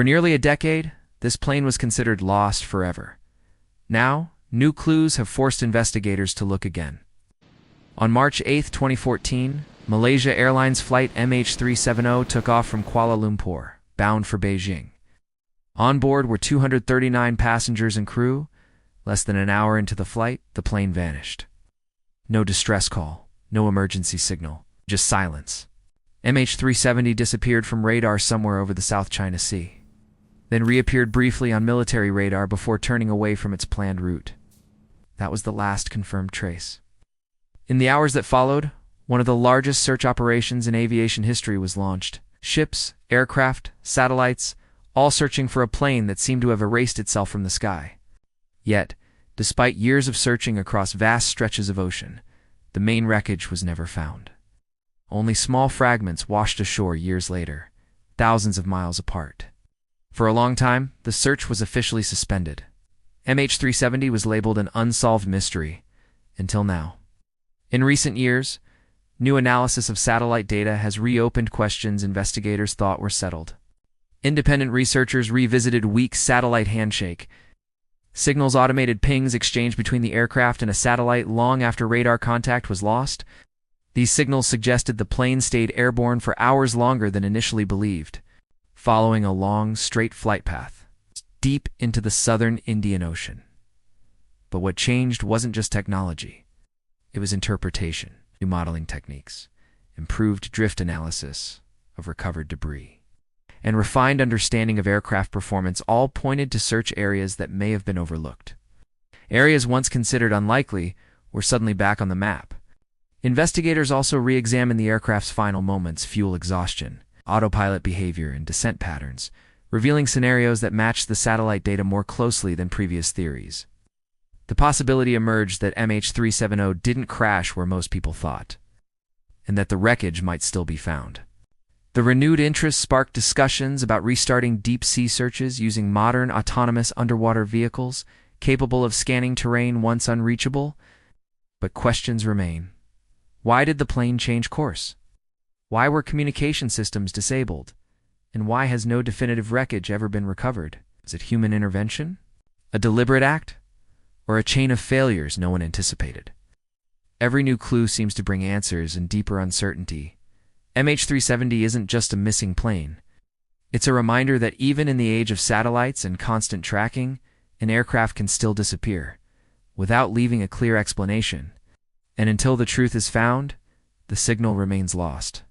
For nearly a decade, this plane was considered lost forever. Now, new clues have forced investigators to look again. On March 8, 2014, Malaysia Airlines Flight MH370 took off from Kuala Lumpur, bound for Beijing. On board were 239 passengers and crew. Less than an hour into the flight, the plane vanished. No distress call, no emergency signal, just silence. MH370 disappeared from radar somewhere over the South China Sea, then reappeared briefly on military radar before turning away from its planned route. That was the last confirmed trace. In the hours that followed, one of the largest search operations in aviation history was launched. Ships, aircraft, satellites, all searching for a plane that seemed to have erased itself from the sky. Yet, despite years of searching across vast stretches of ocean, the main wreckage was never found. Only small fragments washed ashore years later, thousands of miles apart. For a long time, the search was officially suspended. MH370 was labeled an unsolved mystery, until now. In recent years, new analysis of satellite data has reopened questions investigators thought were settled. Independent researchers revisited weak satellite handshake, signals automated pings exchanged between the aircraft and a satellite long after radar contact was lost. These signals suggested the plane stayed airborne for hours longer than initially believed, following a long, straight flight path deep into the southern Indian Ocean. But what changed wasn't just technology. It was interpretation, new modeling techniques, improved drift analysis of recovered debris, and refined understanding of aircraft performance all pointed to search areas that may have been overlooked. Areas once considered unlikely were suddenly back on the map. Investigators also re-examined the aircraft's final moments, fuel exhaustion, autopilot behavior, and descent patterns, revealing scenarios that matched the satellite data more closely than previous theories. The possibility emerged that MH370 didn't crash where most people thought, and that the wreckage might still be found. The renewed interest sparked discussions about restarting deep-sea searches using modern autonomous underwater vehicles capable of scanning terrain once unreachable. But questions remain. Why did the plane change course? Why were communication systems disabled? And why has no definitive wreckage ever been recovered? Was it human intervention? A deliberate act? Or a chain of failures no one anticipated? Every new clue seems to bring answers and deeper uncertainty. MH370 isn't just a missing plane. It's a reminder that even in the age of satellites and constant tracking, an aircraft can still disappear, without leaving a clear explanation. And until the truth is found, the signal remains lost.